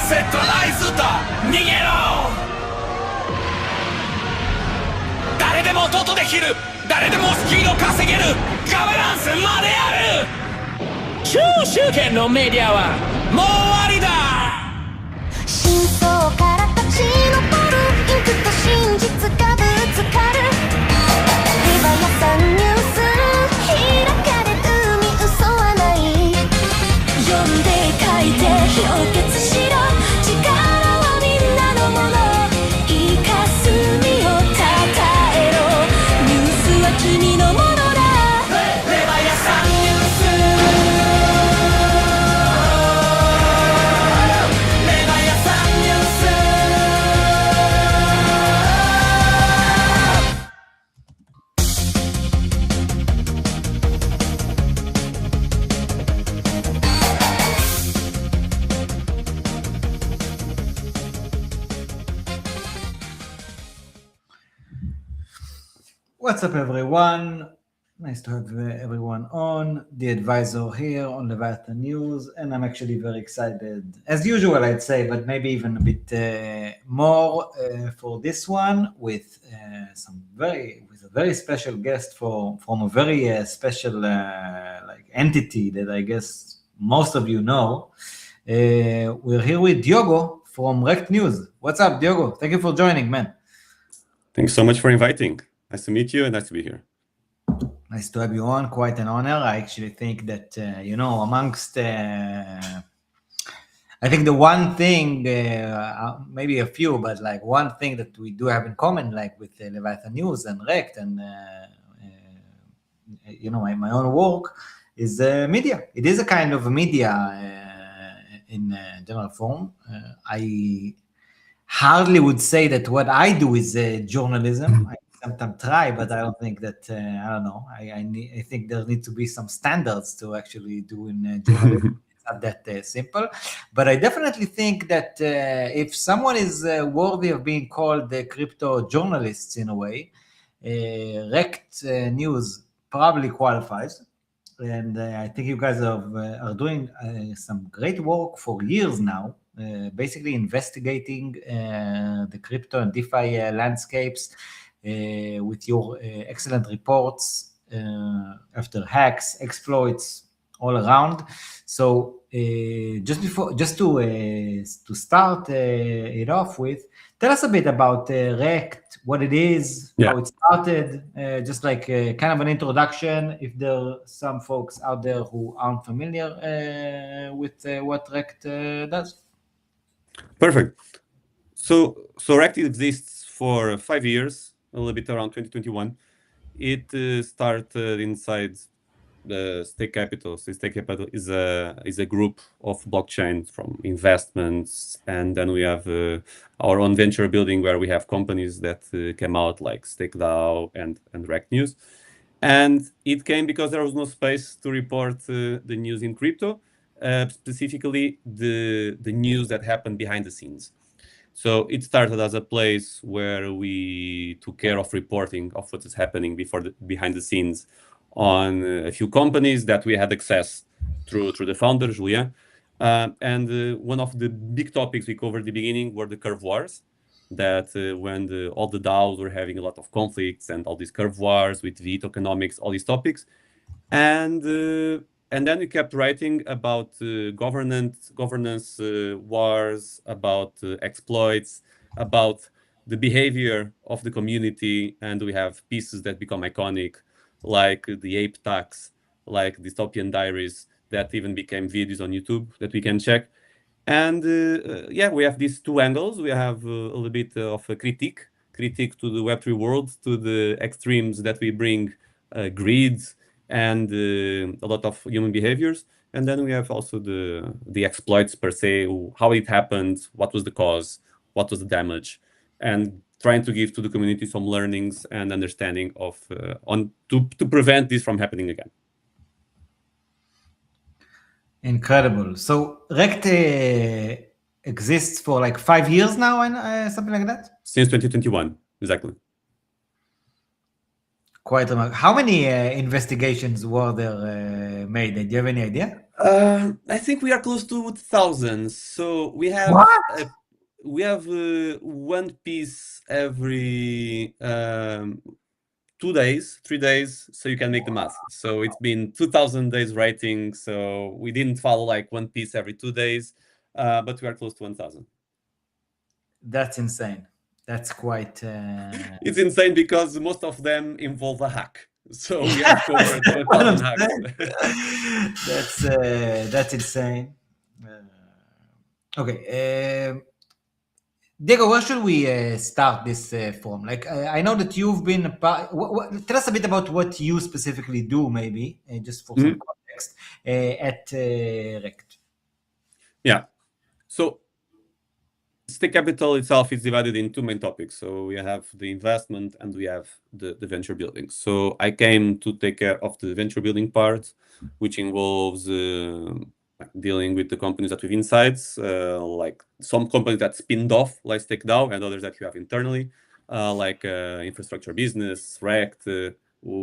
セットライズだ逃げろ誰でもトトできる誰でもスピード稼げるガバナンスまである中集権のメディアはもう終わりだ真相から立ち上るインクと真実がぶつかるリバヤさんニュース開かれるに嘘はない読んで書いて氷結しろ力はみんなのものいい霞をたたえろニュースは君のものだレバヤさんニュースレバヤさんニュースWhat's up, everyone? Nice to have everyone on. DAdvisoor here on Leviathan News, and I'm actually very excited, as usual, I'd say, but maybe even a bit more for this one with a very special guest from a very special entity that I guess most of you know. We're here with Diogo from Rekt News. What's up, Diogo? Thank you for joining, man. Thanks so much for inviting. Nice to meet you and nice to be here. Nice to have you on. Quite an honor. I actually think that, amongst, I think the one thing, maybe a few, but like one thing that we do have in common, like with Leviathan News and Rekt and, my own work is media. It is a kind of media in general form. I hardly would say that what I do is journalism. I sometimes try, but I don't think that, I don't know. I think there need to be some standards to actually do in journalism. It's not that simple. But I definitely think that if someone is worthy of being called the crypto journalists in a way, Rekt News probably qualifies. And I think you guys are doing some great work for years now, basically investigating the crypto and DeFi landscapes with your excellent reports after hacks, exploits all around. So just to start it off with, tell us a bit about Rekt, what it is, how it started, just like kind of an introduction, if there are some folks out there who aren't familiar with what Rekt does. Perfect. So Rekt exists for 5 years, a little bit around 2021. It started inside the Stake Capital. So Stake Capital is a group of blockchains from investments, and then we have our own venture building where we have companies that came out like StakeDAO and Rekt News. And it came because there was no space to report the news in crypto, specifically the news that happened behind the scenes. So it started as a place where we took care of reporting of what is happening behind the scenes on a few companies that we had access through the founder, Julia. And one of the big topics we covered at the beginning were the curve wars, that when all the DAOs were having a lot of conflicts and all these curve wars with V tokenomics, all these topics. And then we kept writing about governance wars, about exploits, about the behavior of the community. And we have pieces that become iconic, like the ape tax, like Dystopian Diaries, that even became videos on YouTube that we can check. And we have these two angles. We have a little bit of a critique to the Web3 world, to the extremes that we bring, greed, and a lot of human behaviors. And then we have also the exploits per se, how it happened, what was the cause, what was the damage, and trying to give to the community some learnings and understanding of to prevent this from happening again. Incredible. So Rekt exists for like 5 years now, and something like that? Since 2021, exactly. Quite remarkable. How many investigations were there made? Do you have any idea? I think we are close to 1,000. So we have What? one piece every 2 days, 3 days, so you can make the math. So it's been 2,000 days writing. So we didn't follow like one piece every 2 days, but we are close to 1,000. That's insane. That's quite. It's insane because most of them involve a hack. So we have covered 1,000 hacks. That's insane. Okay. Diego, where should we start this from? Like, I know that you've been a part. Tell us a bit about what you specifically do, maybe, just for some context, at Rekt. Yeah. So Stake Capital itself is divided in two main topics. So we have the investment and we have the venture building. So I came to take care of the venture building part, which involves dealing with the companies that we have inside, like some companies that spinned off, like StakeDAO, and others that you have internally, like infrastructure business, Rekt.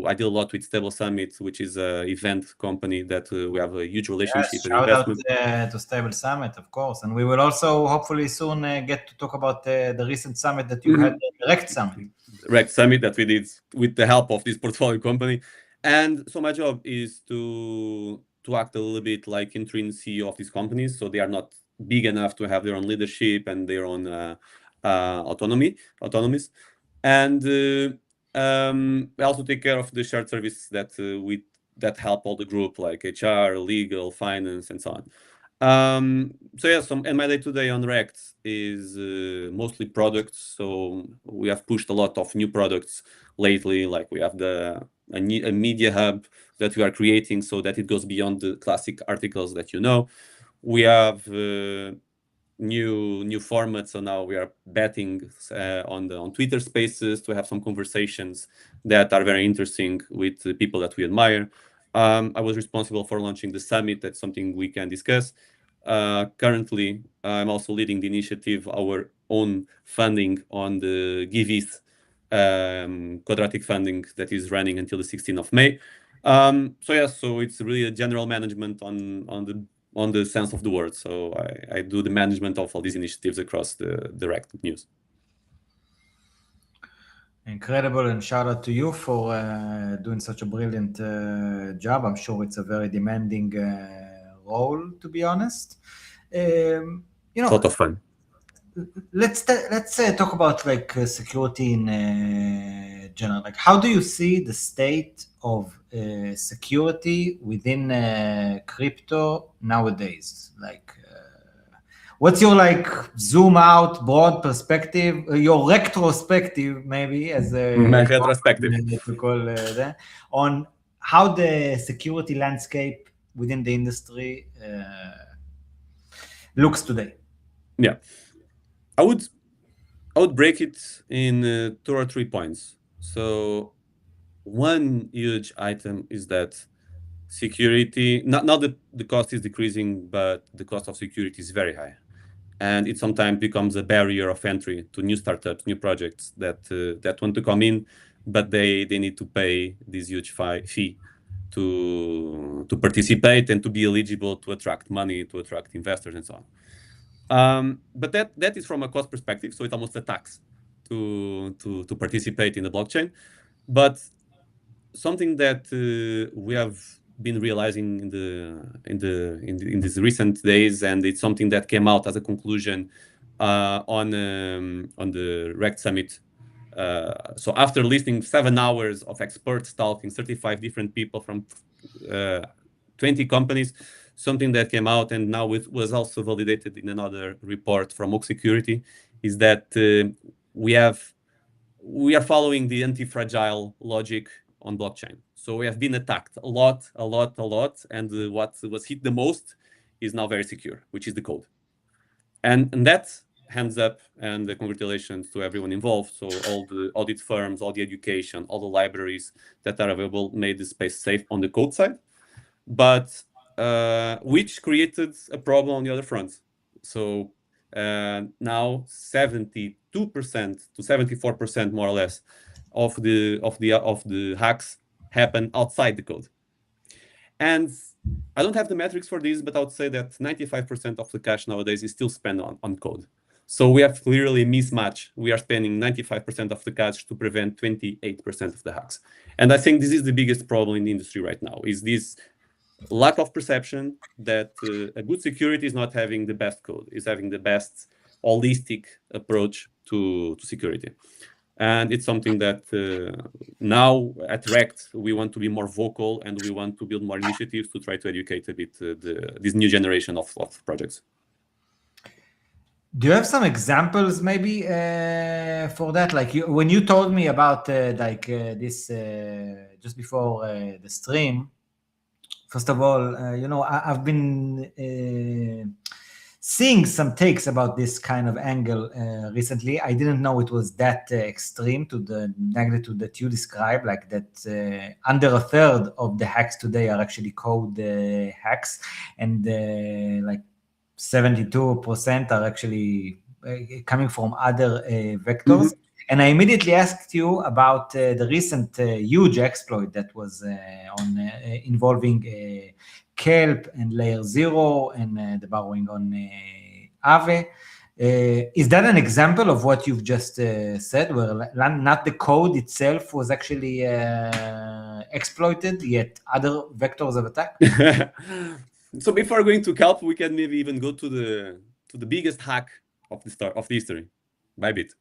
I deal a lot with Stable Summit, which is an event company that we have a huge relationship and investment. Shout out to Stable Summit, of course. And we will also hopefully soon get to talk about the recent summit that you had, the Rekt Summit. Rekt Summit that we did with the help of this portfolio company. And so my job is to act a little bit like interim CEO of these companies. So they are not big enough to have their own leadership and their own autonomies. And I also take care of the shared services that help all the group, like HR, legal, finance, and so on. So yeah, and my day-to-day on Rekt is mostly products. So we have pushed a lot of new products lately, like we have a media hub that we are creating so that it goes beyond the classic articles that you know. We have new formats, so now we are betting on Twitter Spaces to have some conversations that are very interesting with the people that we admire. I was responsible for launching the summit. That's something we can discuss. Currently, I'm also leading the initiative, our own funding on the GiveETH quadratic funding that is running until the 16th of May. So it's really a general management on the sense of the word. So I do the management of all these initiatives across the Rekt news. Incredible, and shout out to you for doing such a brilliant job. I'm sure it's a very demanding role, to be honest. It's a lot of fun. Let's talk about like security in general. Like, how do you see the state of security within crypto nowadays? Like, what's your like zoom out, broad perspective? Your retrospective, maybe, as my retrospective to call that, on how the security landscape within the industry looks today. Yeah. I would break it in 2 or 3 points. So one huge item is that security, not the cost is decreasing, but the cost of security is very high. And it sometimes becomes a barrier of entry to new startups, new projects that want to come in, but they need to pay this huge fee to participate and to be eligible to attract money, to attract investors and so on. But that is from a cost perspective, so it's almost a tax to participate in the blockchain. But something that we have been realizing in these recent days, and it's something that came out as a conclusion on the Rekt Summit. So after listening 7 hours of experts talking, 35 different people from 20 companies, something that came out and now it was also validated in another report from Oak Security is that we are following the anti-fragile logic on blockchain. So we have been attacked a lot, and what was hit the most is now very secure, which is the code. And that, hands up, and congratulations to everyone involved. So all the audit firms, all the education, all the libraries that are available made the space safe on the code side, but which created a problem on the other front. So now 72% to 74% more or less of the hacks happen outside the code. And I don't have the metrics for this, but I would say that 95% of the cash nowadays is still spent on code. So we have clearly a mismatch. We are spending 95% of the cash to prevent 28% of the hacks. And I think this is the biggest problem in the industry right now, is this lack of perception that a good security is not having the best code, is having the best holistic approach to security. And it's something that now at Rekt, we want to be more vocal, and we want to build more initiatives to try to educate a bit this new generation of projects. Do you have some examples maybe for that? Like when you told me about this just before the stream, first of all, I've been seeing some takes about this kind of angle recently. I didn't know it was that extreme to the magnitude that you described, like that under a third of the hacks today are actually code hacks, and like 72% are actually coming from other vectors. And I immediately asked you about the recent huge exploit that was involving Kelp and Layer 0 and the borrowing on Aave. Is that an example of what you've just said, where not the code itself was actually exploited, yet other vectors of attack? So before going to Kelp, we can maybe even go to the biggest hack of the history, Bybit.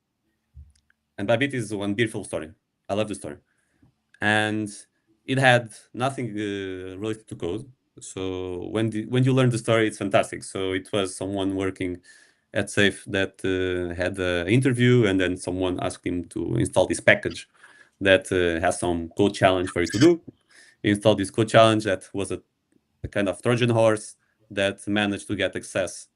And Bybit is one beautiful story. I love the story. And it had nothing related to code. So when you learn the story, it's fantastic. So it was someone working at Safe that had an interview, and then someone asked him to install this package that has some code challenge for you to do. He installed this code challenge that was a kind of Trojan horse that managed to get access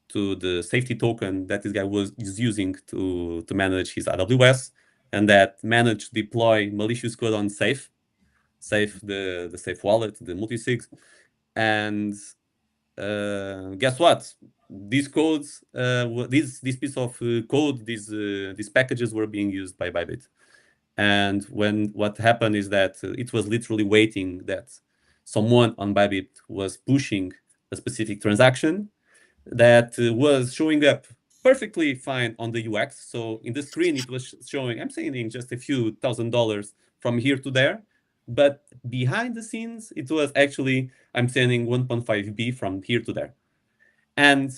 to the safety token that this guy is using to manage his AWS, and that managed to deploy malicious code on Safe, the Safe wallet, the multi-sig. And guess what? These codes, this piece of code, these packages were being used by Bybit. And what happened is that it was literally waiting that someone on Bybit was pushing a specific transaction that was showing up perfectly fine on the UX. So in the screen, it was showing, I'm sending just a few $1,000 from here to there. But behind the scenes, it was actually, I'm sending 1.5B from here to there. And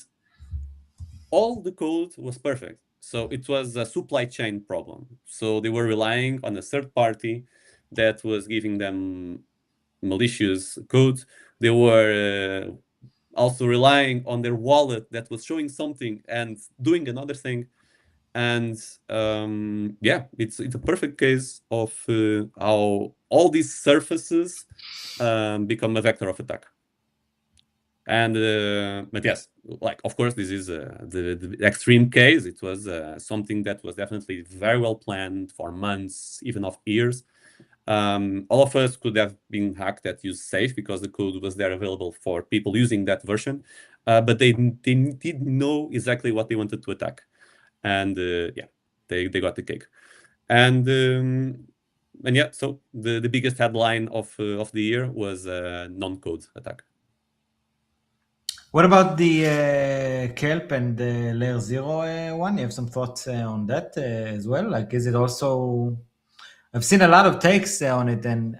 all the code was perfect. So it was a supply chain problem. So they were relying on a third party that was giving them malicious code. They were also relying on their wallet that was showing something and doing another thing. And yeah, it's a perfect case of how all these surfaces become a vector of attack. And but yes, like of course, this is the extreme case. It was something that was definitely very well planned for months, even of years. All of us could have been hacked that use Safe because the code was there available for people using that version, but they didn't know exactly what they wanted to attack. And yeah, they got the cake. And yeah, so the biggest headline of the year was a non-code attack. What about the Kelp and the Layer 0 one? You have some thoughts on that as well? Like, is it also... I've seen a lot of takes on it, and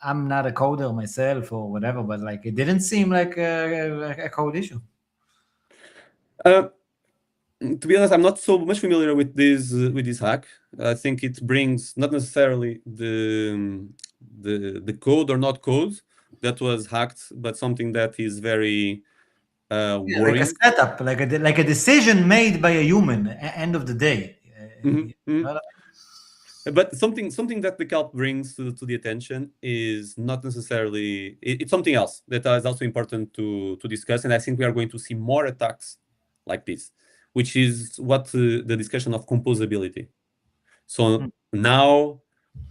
I'm not a coder myself or whatever, but like it didn't seem like a code issue. To be honest, I'm not so much familiar with this hack. I think it brings not necessarily the code or not code that was hacked, but something that is very worrying. Like a setup, like a decision made by a human. End of the day. But something that the Kelp brings to the attention is not necessarily... It's something else that is also important to discuss, and I think we are going to see more attacks like this, which is what the discussion of composability. So now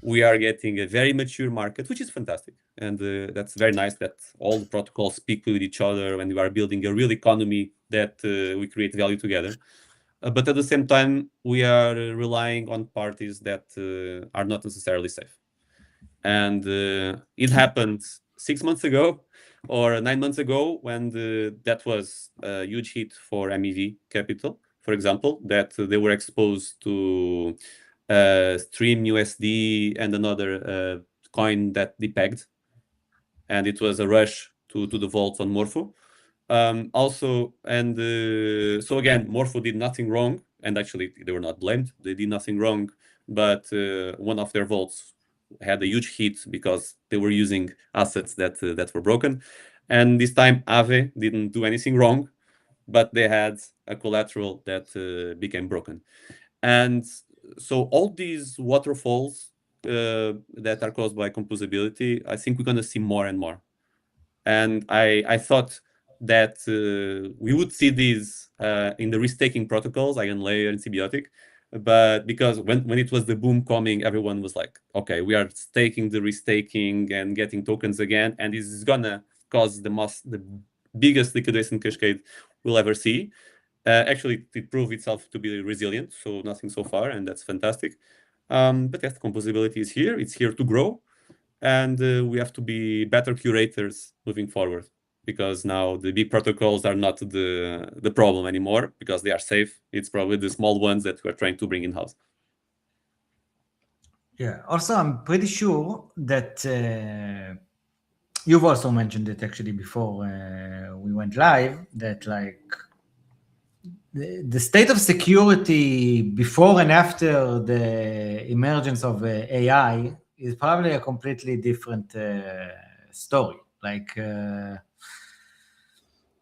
we are getting a very mature market, which is fantastic, and that's very nice that all the protocols speak with each other, and we are building a real economy that we create value together. but at the same time, we are relying on parties that are not necessarily safe. And it happened 6 months ago or 9 months ago when that was a huge hit for MEV Capital, for example, that they were exposed to Stream USD and another coin that depegged, and it was a rush to the vaults on Morpho. Also, and so again, Morpho did nothing wrong, and actually they were not blamed. They did nothing wrong, but one of their vaults had a huge hit because they were using assets that were broken. And this time Aave didn't do anything wrong, but they had a collateral that became broken. And so all these waterfalls that are caused by composability, I think we're going to see more and more. And I thought that we would see these in the risk-taking protocols, Eigenlayer and Symbiotic, but because when it was the boom coming, everyone was like, okay, we are staking the risk-taking and getting tokens again, and this is gonna cause the biggest liquidation cascade we'll ever see. Actually, it proved itself to be resilient, so nothing so far, and that's fantastic. But yes, composability is here. It's here to grow, and we have to be better curators moving forward, because now the big protocols are not the problem anymore because they are safe. It's probably the small ones that we're trying to bring in-house. Yeah. Also, I'm pretty sure that you've also mentioned it actually before we went live, that like the state of security before and after the emergence of AI is probably a completely different story. Like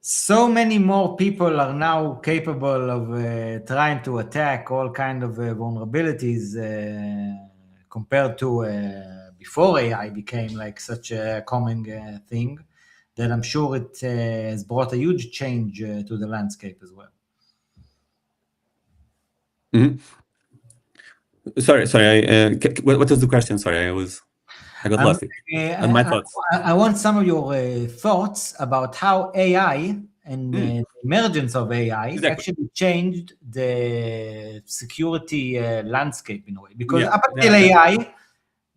so many more people are now capable of trying to attack all kind of vulnerabilities compared to before AI became like such a common thing, that I'm sure it has brought a huge change to the landscape as well. Mm-hmm. Sorry. What was the question? Sorry, I got lost. And my thoughts. I want some of your thoughts about how AI and the emergence of AI actually changed the security landscape in a way. Because up until AI,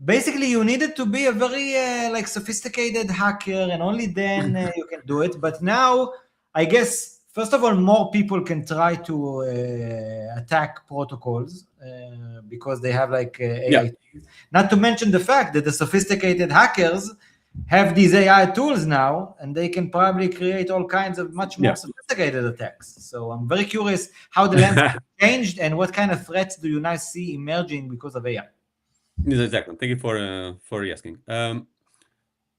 basically you needed to be a very like sophisticated hacker, and only then you can do it. But now, I guess, first of all, more people can try to attack protocols because they have like AI. Not to mention the fact that the sophisticated hackers have these AI tools now, and they can probably create all kinds of much more sophisticated attacks. So I'm very curious how the landscape changed, and what kind of threats do you now see emerging because of AI? Exactly. Thank you for asking.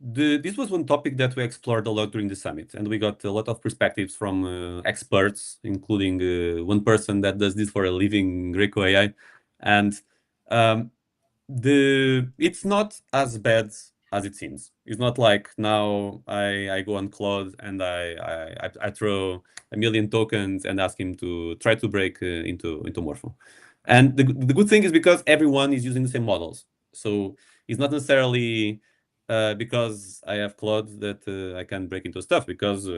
This was one topic that we explored a lot during the summit, and we got a lot of perspectives from experts, including one person that does this for a living, Greco AI. And it's not as bad as it seems. It's not like now I go on Claude and I throw 1 million tokens and ask him to try to break into Morpho. And the good thing is because everyone is using the same models. So it's not necessarily because I have Claude that I can break into stuff, because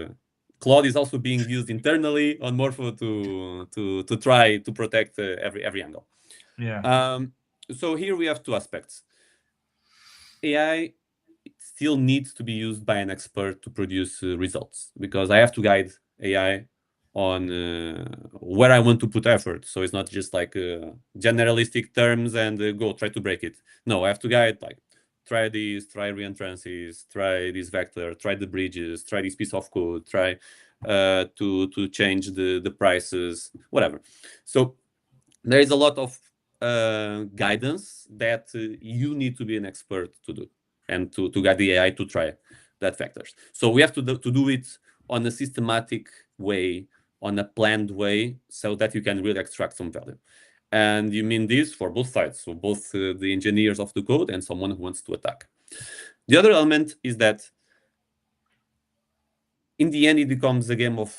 Claude is also being used internally on Morpho to try to protect every angle. So here we have two aspects. AI still needs to be used by an expert to produce results, because I have to guide AI on where I want to put effort. So it's not just like generalistic terms and go try to break it. No, I have to guide, like, try these, try reentrances, try this vector, try the bridges, try this piece of code, try to change the prices, whatever. So there is a lot of guidance that you need to be an expert to do, and to guide the AI to try that vectors. So we have to do it on a systematic way, on a planned way, so that you can really extract some value. And you mean this for both sides, so both the engineers of the code and someone who wants to attack. The other element is that in the end, it becomes a game of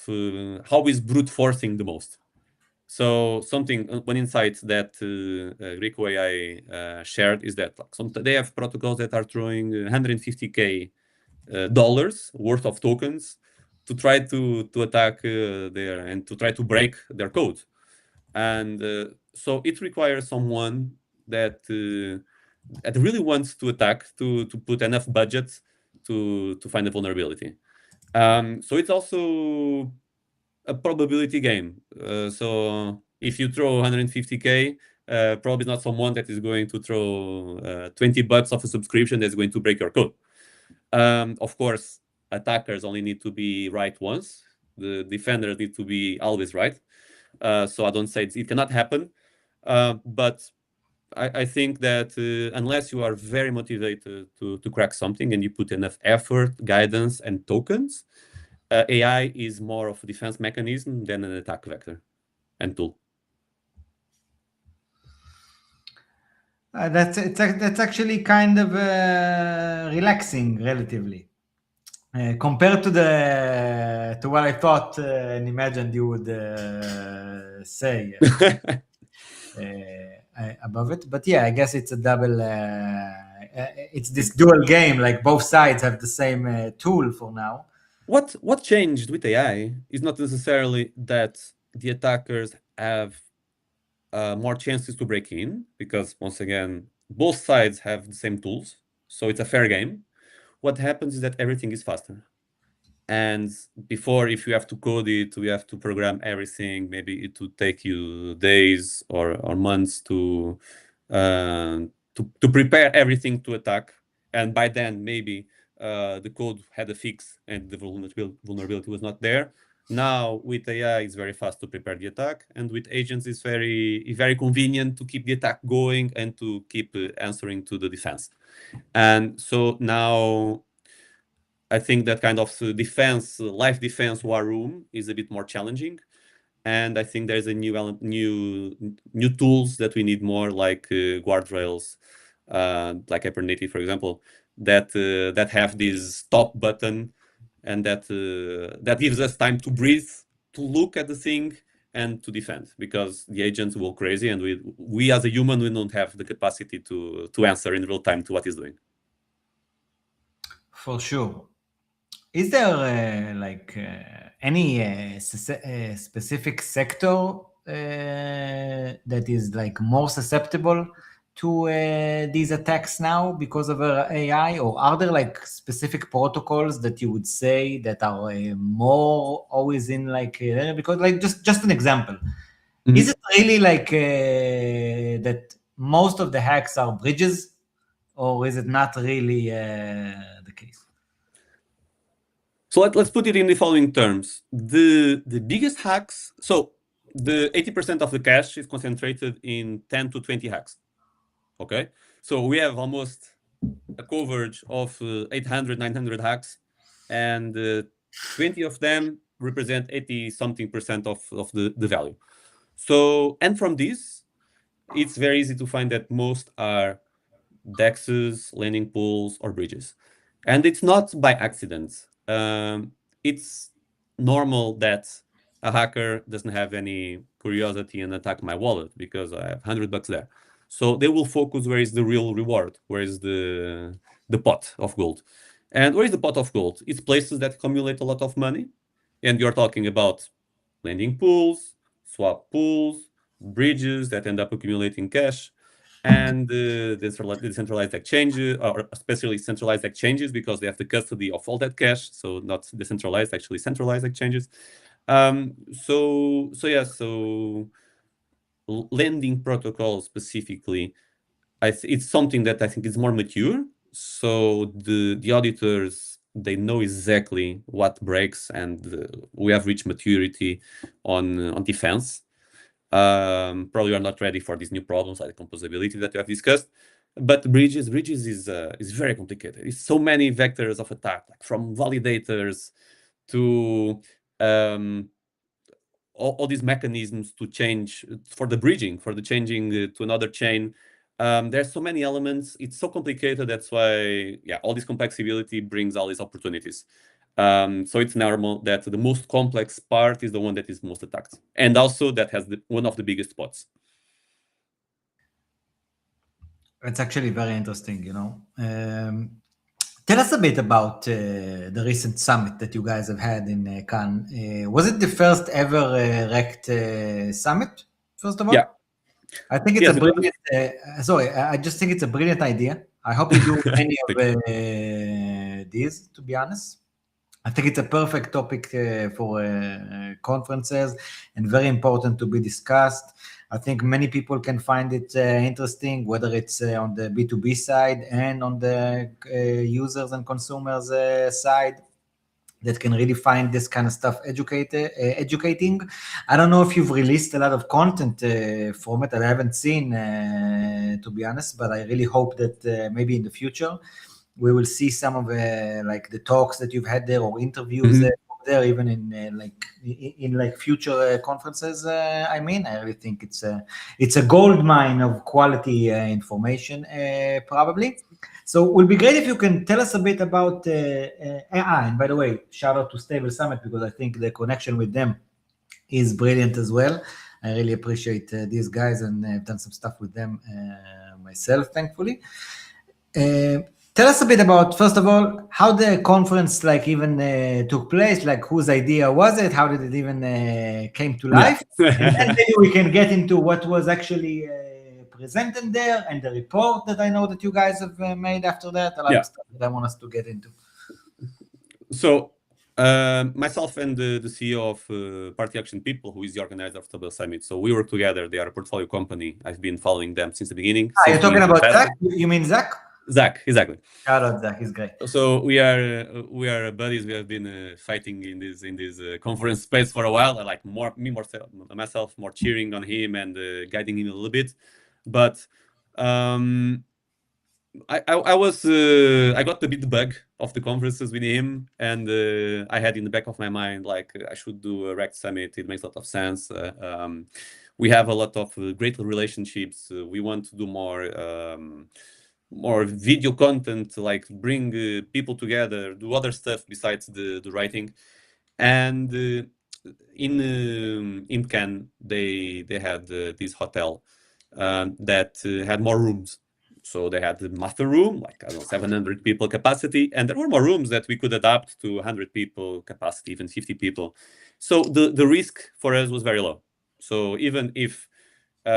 how is brute forcing the most. So one insight that Rekko AI shared is that they have protocols that are throwing $150K worth of tokens to try to attack and to try to break their code. And so it requires someone that really wants to attack, to put enough budget to find a vulnerability. So it's also a probability game. So if you throw 150K, probably not someone that is going to throw $20 of a subscription that's going to break your code. Of course, attackers only need to be right once. The defenders need to be always right. So I don't say it cannot happen, but I think that unless you are very motivated to crack something and you put enough effort, guidance, and tokens, AI is more of a defense mechanism than an attack vector and tool. That's actually kind of relaxing, relatively, compared to what I thought and imagined you would say above it. But yeah, I guess it's a double. It's this dual game. Like both sides have the same tool for now. What changed with AI is not necessarily that the attackers have more chances to break in, because once again, both sides have the same tools, so it's a fair game. What happens is that everything is faster. And before, if you have to code it, you have to program everything. Maybe it would take you days or months to prepare everything to attack. And by then, maybe the code had a fix and the vulnerability was not there. Now with AI, it's very fast to prepare the attack, and with agents, it's very convenient to keep the attack going and to keep answering to the defense. And so now, I think that kind of defense, life defense war room is a bit more challenging, and I think there's a new tools that we need more, like guardrails, like Hypernative, for example, that have this stop button, and that gives us time to breathe, to look at the thing, and to defend, because the agents will crazy, and we as a human, we don't have the capacity to answer in real time to what he's doing. For sure. Is there any specific sector that is like more susceptible to these attacks now because of AI, or are there like specific protocols that you would say that are more always in because like just an example, is it really like that most of the hacks are bridges, or is it not really the case? So let's put it in the following terms. The biggest hacks, so the 80% of the cache is concentrated in 10 to 20 hacks. Okay, so we have almost a coverage of 800, 900 hacks, and 20 of them represent 80-something% of the value. So, and from this, it's very easy to find that most are dexes, landing pools, or bridges. And it's not by accident. It's normal that a hacker doesn't have any curiosity and attack my wallet because I have $100 there. So they will focus where is the real reward, where is the pot of gold. And where is the pot of gold? It's places that accumulate a lot of money. And you're talking about landing pools, swap pools, bridges that end up accumulating cash, and decentralized exchanges, or especially centralized exchanges, because they have the custody of all that cash. So not decentralized, actually centralized exchanges. So lending protocol specifically, it's something that I think is more mature. So the auditors, they know exactly what breaks, and we have reached maturity on defense. Probably are not ready for these new problems like composability that we have discussed. But bridges is very complicated. It's so many vectors of attack, like from validators to all these mechanisms to change for the bridging, for the changing to another chain. There's so many elements. It's so complicated. That's why, all this complexity brings all these opportunities. So it's normal that the most complex part is the one that is most attacked, and also that has one of the biggest spots. It's actually very interesting, Tell us a bit about the recent summit that you guys have had in Cannes. Was it the first ever Rekt summit first of all? Yeah. I think it's Yes, a brilliant. I just think it's a brilliant idea. I hope you do many of these. To be honest, I think it's a perfect topic for conferences and very important to be discussed. I think many people can find it interesting, whether it's on the B2B side and on the users and consumers side, that can really find this kind of stuff educating. I don't know if you've released a lot of content from it. I haven't seen, to be honest, but I really hope that maybe in the future we will see some of like the talks that you've had there or interviews there, even in like future conferences. I mean, I really think it's a gold mine of quality information, probably. So it would be great if you can tell us a bit about AI. And by the way, shout out to Stable Summit, because I think the connection with them is brilliant as well. I really appreciate these guys, and I've done some stuff with them myself, thankfully. Tell us a bit about, first of all, how the conference like even took place, like whose idea was it? How did it even came to life? Yeah. And then maybe we can get into what was actually presented there and the report that I know that you guys have made after that. A lot of stuff that I want us to get into. So myself and the CEO of Party Action People, who is the organizer of Stable Summit, so we work together. They are a portfolio company. I've been following them since the beginning. You're talking about Zach? You mean Zach? Zach, exactly. Shout out Zach, he's great. So we are buddies. We have been fighting in this conference space for a while. I like myself more cheering on him and guiding him a little bit. But I got a bit the bug of the conferences with him, and I had in the back of my mind like I should do a Rekt Summit. It makes a lot of sense. We have a lot of great relationships. We want to do more video content, like bring people together, do other stuff besides the writing. And in Cannes, they had this hotel that had more rooms. So they had the master room, like I don't know, 700 people capacity, and there were more rooms that we could adapt to 100 people capacity, even 50 people. So the risk for us was very low. So even if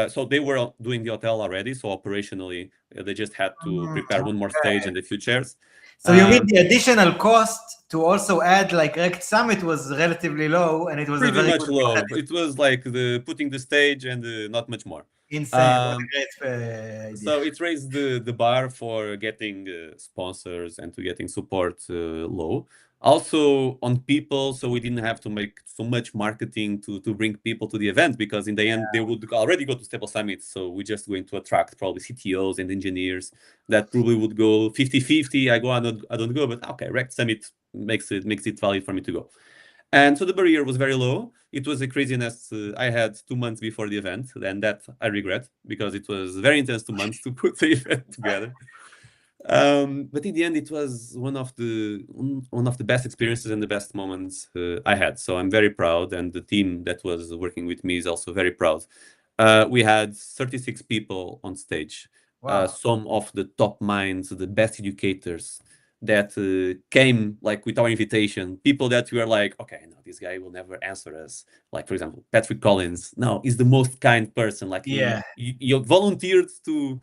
so they were doing the hotel already, so operationally they just had to prepare one more stage and a few chairs. So you mean the additional cost to also add like Rekt Summit was relatively low, and it was pretty a very much low. It was like putting the stage and not much more. Insane. What a great idea. So it raised the bar for getting sponsors and to getting support low. Also on people, so we didn't have to make so much marketing to bring people to the event, because in the end they would already go to Stable Summit. So we're just going to attract probably CTOs and engineers that probably would go 50-50. I don't go, but okay, Rekt Summit makes it valid for me to go. And so the barrier was very low. It was a craziness I had 2 months before the event, and that I regret, because it was very intense 2 months to put the event together. But in the end, it was one of the best experiences and the best moments I had. So I'm very proud, and the team that was working with me is also very proud. We had 36 people on stage. Wow. Some of the top minds, the best educators that came like with our invitation, people that we were like, okay, no, this guy will never answer us. Like, for example, Patrick Collins. No, he's the most kind person. Like, he volunteered to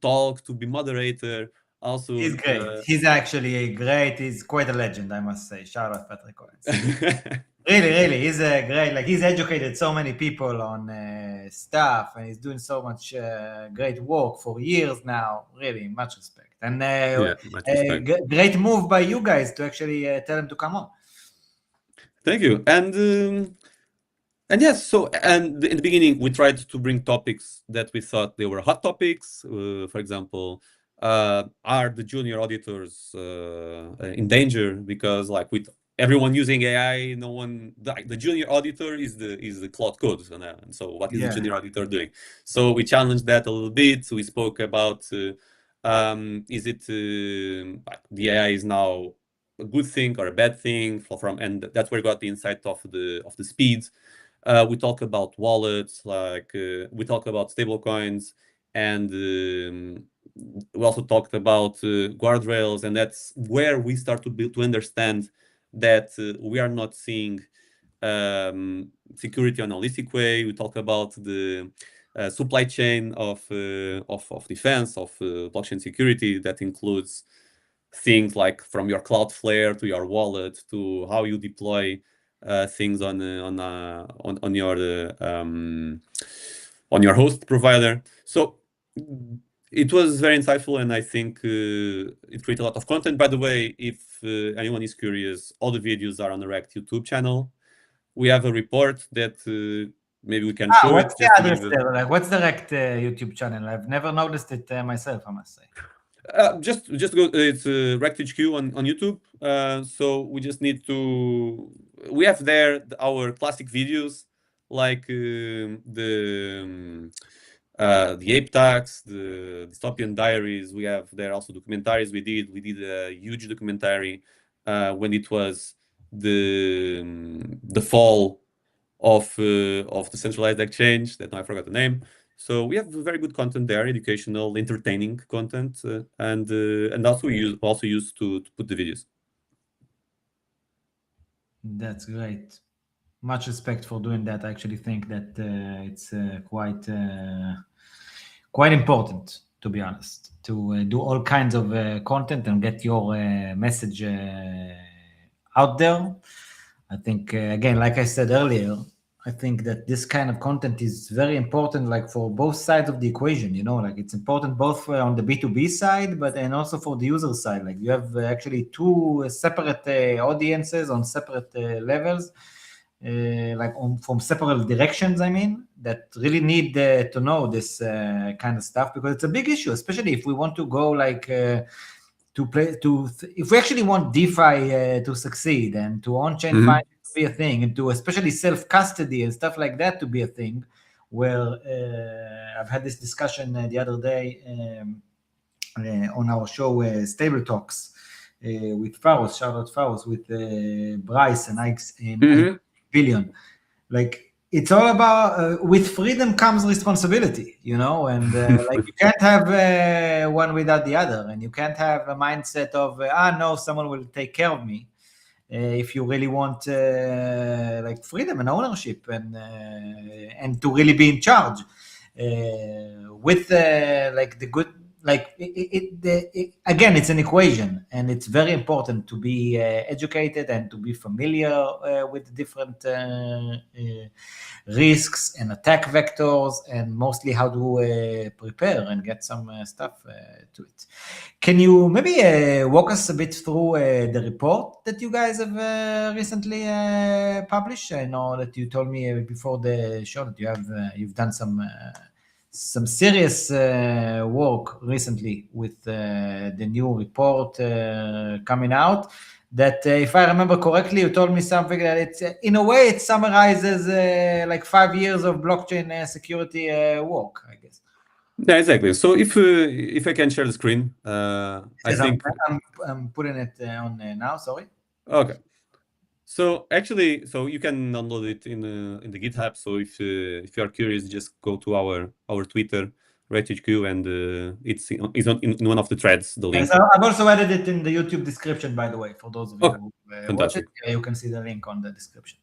talk, to be moderator. Also, he's great. He's actually great. He's quite a legend, I must say. Shout out Patrick Collins. Really, he's a great. Like, he's educated so many people on stuff, and he's doing so much great work for years now. Really, much respect. And great move by you guys to actually tell him to come on. Thank you. And yes, so in the beginning we tried to bring topics that we thought they were hot topics. For example, are the junior auditors in danger? Because like with everyone using AI, the junior auditor is the Claude Code. And so what is the junior auditor doing? So we challenged that a little bit. So we spoke about is it the AI is now a good thing or a bad thing and that's where we got the insight of the speed. We talk about wallets, like we talk about stable coins, and we also talked about guardrails, and that's where we start to understand that we are not seeing security on a holistic way. We talk about the supply chain of defense of blockchain security that includes things like from your Cloudflare to your wallet to how you deploy things on your host provider. So it was very insightful, and I think it created a lot of content. By the way, if anyone is curious, all the videos are on the Rekt YouTube channel. We have a report that maybe we can show What's it. the address there? Like, what's the Rekt YouTube channel? I've never noticed it myself, I must say. Just go. It's Rekt HQ on YouTube. So we just need to. We have there our classic videos, like the Ape Tax, the Dystopian Diaries. We have there also documentaries. We did a huge documentary when it was the fall of the centralized exchange. That now I forgot the name. So we have very good content there, educational, entertaining content, and also we use to put the videos. That's great. Much respect for doing that. I actually think that it's quite important, to be honest, to do all kinds of content and get your message out there. I think, again, like I said earlier, I think that this kind of content is very important, like for both sides of the equation, like it's important both on the B2B side, and also for the user side. Like you have actually two separate audiences on separate levels, from separate directions, I mean, that really need to know this kind of stuff, because it's a big issue, especially if we want to go if we actually want DeFi to succeed and to on-chain finance to be a thing, and to especially self-custody and stuff like that to be a thing, where I've had this discussion the other day on our show, Stable Talks, with Faros, shout out Faros, with Bryce and Ike Billion. Like, it's all about with freedom comes responsibility, and like you can't have one without the other, and you can't have a mindset of no, someone will take care of me. If you really want like freedom and ownership and to really be in charge with like the good, like again, it's an equation, and it's very important to be educated and to be familiar with different risks and attack vectors, and mostly how to prepare and get some stuff to it. Can you maybe walk us a bit through the report that you guys have recently published? I know that you told me before the show that you've done some serious work recently with the new report coming out, that if I remember correctly, you told me something that it's in a way it summarizes like 5 years of blockchain security work, I guess. Yeah, exactly. So if I can share the screen, I think I'm putting it on now. Sorry. Okay. So actually, you can download it in the GitHub. So if you are curious, just go to our Twitter, RektHQ, and it's in one of the threads. The link. Yes, I've also added it in the YouTube description, by the way, for those of you who watch it. You can see the link on the description.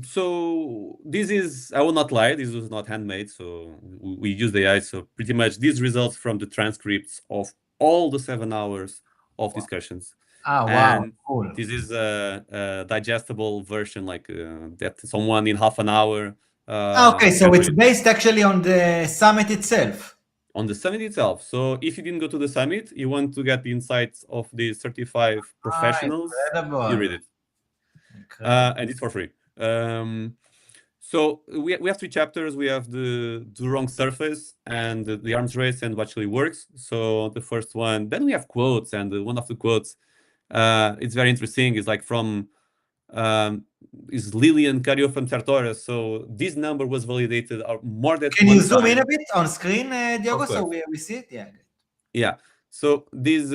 So this is, I will not lie, this was not handmade. So we used AI. So pretty much these results from the transcripts of all the 7 hours of discussions. Oh, wow, cool. This is a digestible version, like that someone in half an hour. Okay, so it's based actually on the summit itself. On the summit itself. So if you didn't go to the summit, you want to get the insights of the 35 professionals, you read it. And it's for free. So we have 3 chapters. We have the wrong surface and the arms race and what actually works. So the first one, then we have quotes, and one of the quotes, it's very interesting. It's like from is Lilian Cario from Sartorius. So this number was validated more than. Can you zoom in a bit on screen, Diogo, so we see it? Yeah. Yeah. So this.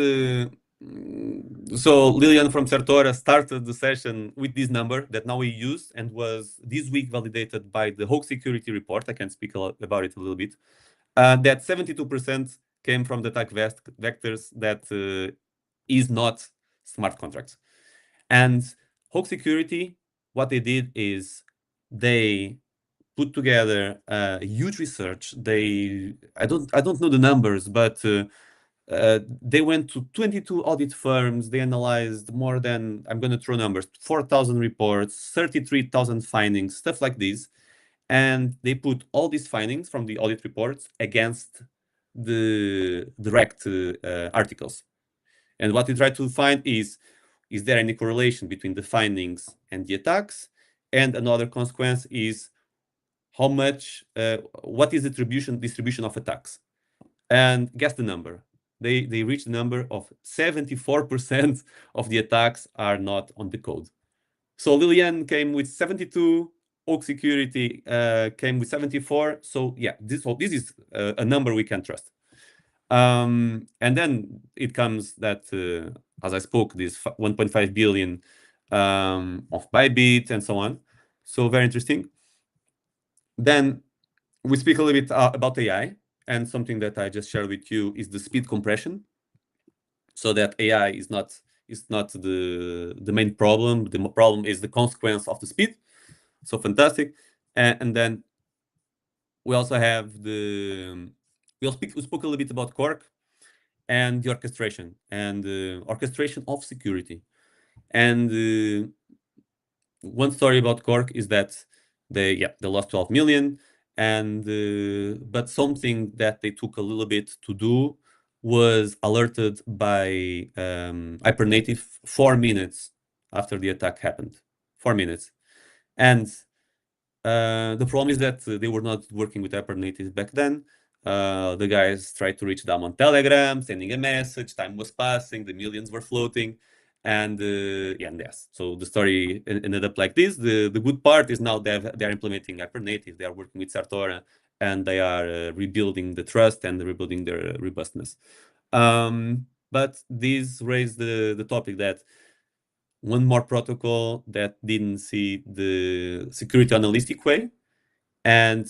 So Lilian from Sartorius started the session with this number that now we use, and was this week validated by the Hoax Security Report. I can speak about it a little bit. That 72% came from the attack vectors that is not smart contracts. And Hoax Security what they did is they put together a huge research. I don't know the numbers, but they went to 22 audit firms. They analyzed more than, I'm going to throw numbers, 4,000 reports, 33,000 findings, stuff like this. And they put all these findings from the audit reports against the Rekt articles. And what they try to find is there any correlation between the findings and the attacks? And another consequence is how much, what is the distribution of attacks? And guess the number. They reached the number of 74% of the attacks are not on the code. So Lilian came with 72, Oak Security came with 74. So yeah, this is a number we can trust. And then it comes that, as I spoke, this 1.5 billion of Bybit and so on. So very interesting. Then we speak a little bit about AI, and something that I just shared with you is the speed compression. So that AI is not the main problem. The problem is the consequence of the speed. So fantastic. And then we also have we spoke a little bit about Quark and the orchestration and orchestration of security. And one story about Quark is that they lost 12 million. And but something that they took a little bit to do was alerted by Hypernative 4 minutes after the attack happened. 4 minutes. And the problem is that they were not working with Hypernative back then. The guys tried to reach them on Telegram, sending a message. Time was passing, the millions were floating, and yes. So the story ended up like this. The good part is now they are implementing Hypernative. They are working with Sartora, and they are rebuilding the trust and rebuilding their robustness. But this raised the topic that one more protocol that didn't see the security analytic way, and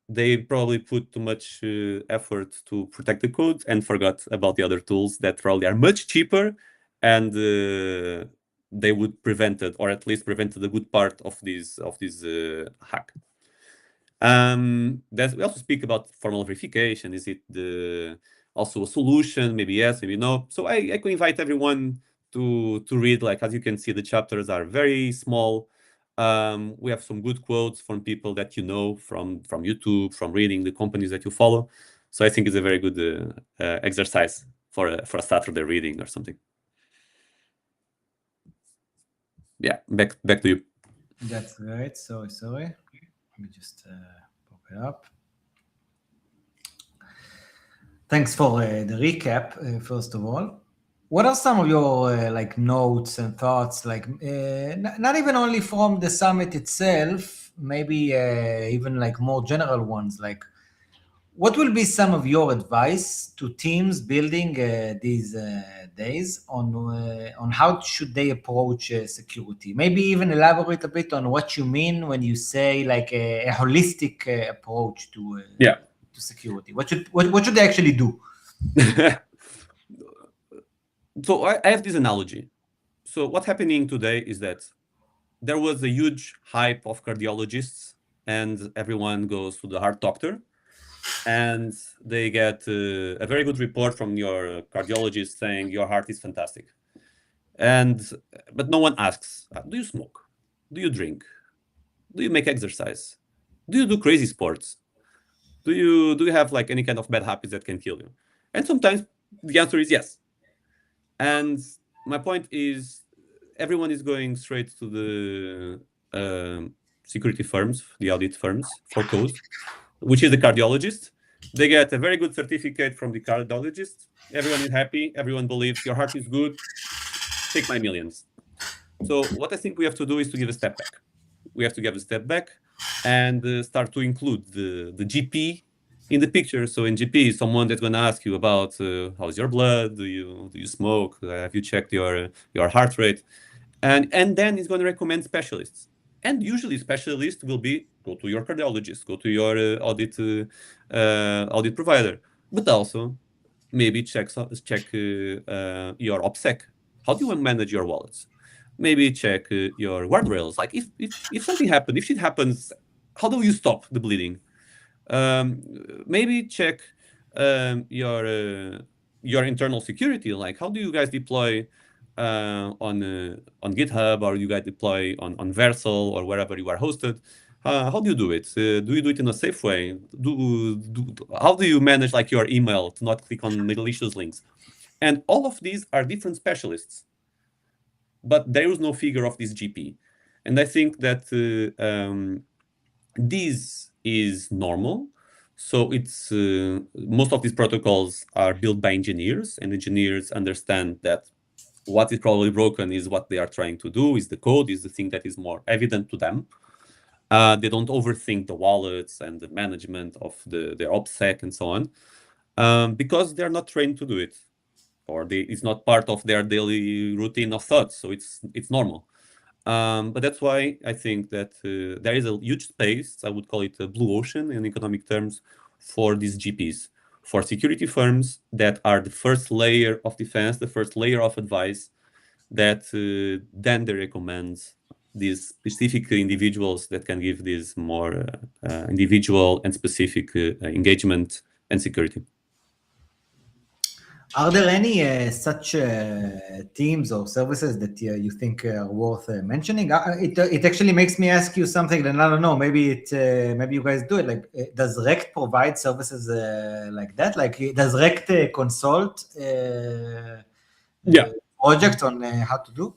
they probably put too much effort to protect the code and forgot about the other tools that probably are much cheaper, and they would prevent it, or at least prevented the good part of this hack. We also speak about formal verification. Is it also a solution? Maybe yes, maybe no. So I could invite everyone to read. Like, as you can see, the chapters are very small. We have some good quotes from people that you know from YouTube, from reading the companies that you follow. So I think it's a very good exercise for a Saturday reading or something. Yeah, back to you. That's great. Sorry. Let me just pop it up. Thanks for the recap, first of all. What are some of your like notes and thoughts, like not even only from the summit itself, maybe even like more general ones, like what will be some of your advice to teams building these days on how should they approach security? Maybe even elaborate a bit on what you mean when you say like a holistic approach to security. What should they actually do? So I have this analogy. So what's happening today is that there was a huge hype of cardiologists, and everyone goes to the heart doctor, and they get a very good report from your cardiologist saying your heart is fantastic. But no one asks, do you smoke? Do you drink? Do you make exercise? Do you do crazy sports? Do you have like any kind of bad habits that can kill you? And sometimes the answer is yes. And my point is, everyone is going straight to the security firms, the audit firms for code, which is the cardiologist. They get a very good certificate from the cardiologist. Everyone is happy. Everyone believes your heart is good. Take my millions. So what I think we have to do is to give a step back. We have to give a step back and start to include the GP in the picture. So in GP, someone that's going to ask you about how's your blood, do you smoke, have you checked your heart rate, and then he's going to recommend specialists. And usually specialists will be go to your cardiologist, go to your audit provider, but also maybe check your OPSEC. How do you manage your wallets? maybe check your guardrails. Like if something happened, if shit happens, how do you stop the bleeding? Maybe check your internal security. Like, how do you guys deploy on GitHub, or you guys deploy on Versal or wherever you are hosted? How do you do it? Do you do it in a safe way? How do you manage like your email to not click on malicious links? And all of these are different specialists, but there is no figure of this GP. And I think that this is normal. So it's most of these protocols are built by engineers, and engineers understand that what is probably broken is what they are trying to do, is the code, is the thing that is more evident to them. They don't overthink the wallets and the management of their OPSEC and so on, because they're not trained to do it, or it's not part of their daily routine of thought. So it's normal. But that's why I think that there is a huge space, I would call it a blue ocean in economic terms, for these GPs, for security firms that are the first layer of defense, the first layer of advice, that then they recommend these specific individuals that can give this more individual and specific engagement and security. Are there any such teams or services that you think are worth mentioning? It actually makes me ask you something that I don't know. Maybe you guys do it. Like, does Rekt provide services like that? Like, does Rekt consult projects on how to do?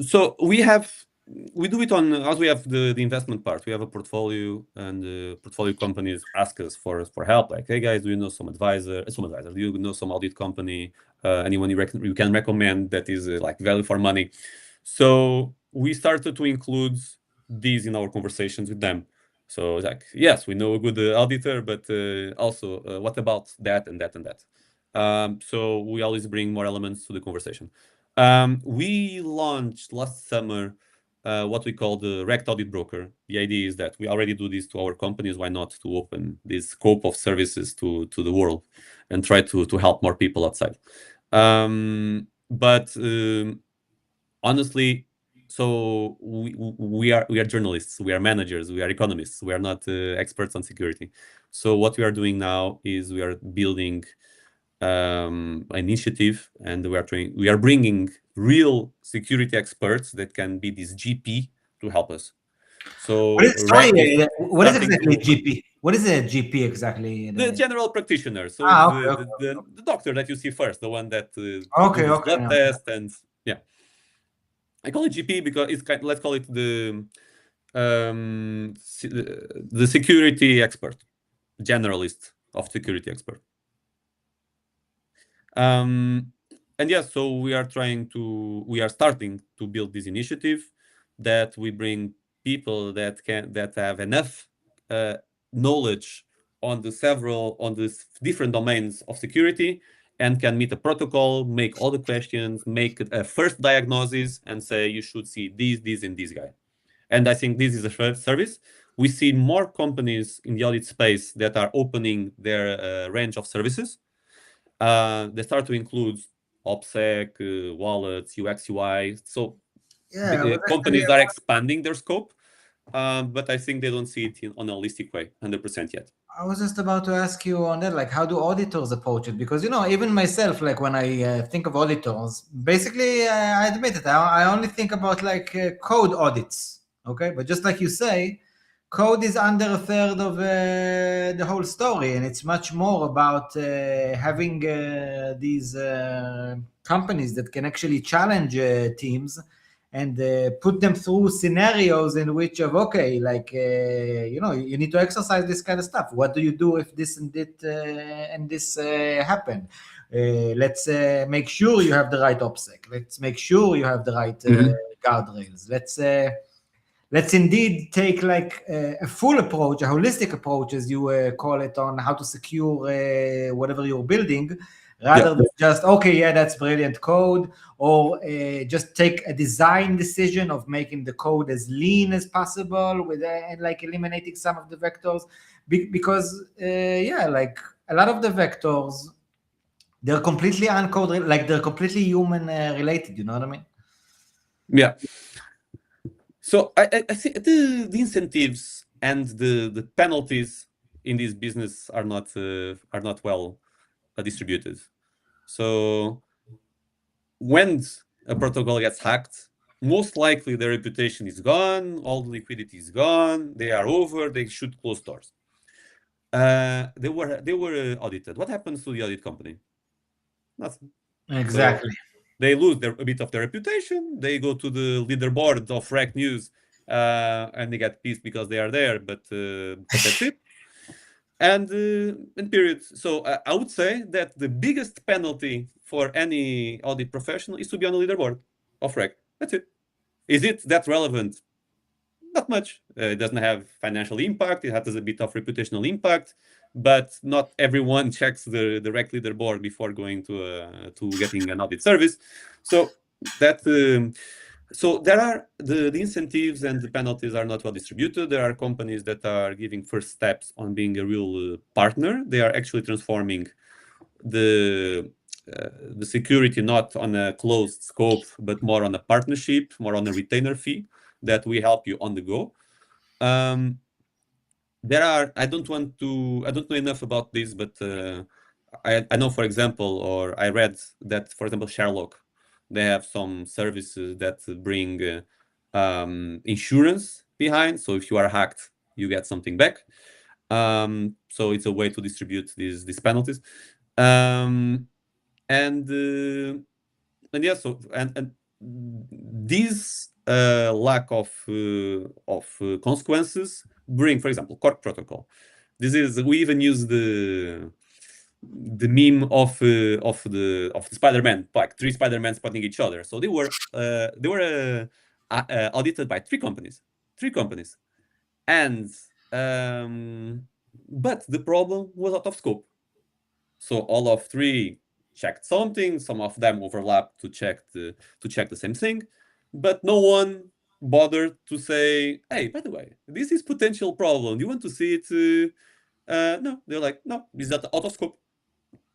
So we do it on, as we have the investment part. We have a portfolio, and portfolio companies ask us for help. Like, hey guys, do you know some advisor? Do you know some audit company? Anyone you can recommend that is like value for money? So we started to include these in our conversations with them. So it's like, yes, we know a good auditor, but also what about that and that and that? So we always bring more elements to the conversation. We launched last summer what we call the Rekt Audit Broker. The idea is that we already do this to our companies. Why not to open this scope of services to the world and try to help more people outside? But honestly, so we are journalists, we are managers, we are economists, we are not experts on security. So what we are doing now is we are building initiative, and we are bringing real security experts that can be this GP to help us. So what is exactly GP? What is a GP exactly? The general practitioner. So the doctor that you see first, the one that does blood test, and yeah, I call it GP because it's let's call it the security expert, generalist of security expert. And yeah, so we are starting to build this initiative that we bring people that have enough knowledge on the different domains of security, and can meet a protocol, make all the questions, make a first diagnosis, and say you should see this, and this guy. And I think this is a service. We see more companies in the audit space that are opening their range of services. They start to include OPSEC, wallets, UX, UI. So companies are expanding their scope, but I think they don't see it on a holistic way, 100% yet. I was just about to ask you on that, like, how do auditors approach it? Because, even myself, like, when I think of auditors, basically, I admit it, I only think about, like, code audits, okay? But just like you say, code is under a third of the whole story, and it's much more about having these companies that can actually challenge teams and put them through scenarios in which you need to exercise this kind of stuff. What do you do if this and this happen? Let's make sure you have the right OPSEC. Let's make sure you have the right guardrails. Let's indeed take like a full approach, a holistic approach, as you call it, on how to secure whatever you're building, rather than just, that's brilliant code, or just take a design decision of making the code as lean as possible with and like eliminating some of the vectors, because like a lot of the vectors, they're completely uncoded, like they're completely human related, you know what I mean? Yeah. So I think the incentives and the penalties in this business are not well distributed. So when a protocol gets hacked, most likely their reputation is gone, all the liquidity is gone, they are over, they should close doors. They were audited. What happens to the audit company? Nothing. Exactly. So they lose a bit of their reputation. They go to the leaderboard of Rekt News, and they get pissed because they are there. But that's it. And period. So I would say that the biggest penalty for any audit professional is to be on the leaderboard of Rekt. That's it. Is it that relevant? Not much. It doesn't have financial impact. It has a bit of reputational impact, but not everyone checks the Rekt leaderboard before going to getting an audit service. So that so there are the incentives and the penalties are not well distributed. There are companies that are giving first steps on being a real partner. They are actually transforming the security not on a closed scope, but more on a partnership, more on a retainer fee that we help you on the go. There are, I don't know enough about this, but I know, for example, or I read that, for example, Sherlock, they have some services that bring insurance behind. So if you are hacked, you get something back. So it's a way to distribute these penalties. And yeah, so and these lack of consequences bring, for example, cork protocol. We even use the meme of the Spider-Man, like 3 Spider-Man spotting each other. So they were audited by 3 companies, and but the problem was out of scope. So all of 3 checked something. Some of them overlapped to check the same thing, but no one bothered to say, "Hey, by the way, this is potential problem. Do you want to see it?" No, they're like, "No, is that out of scope?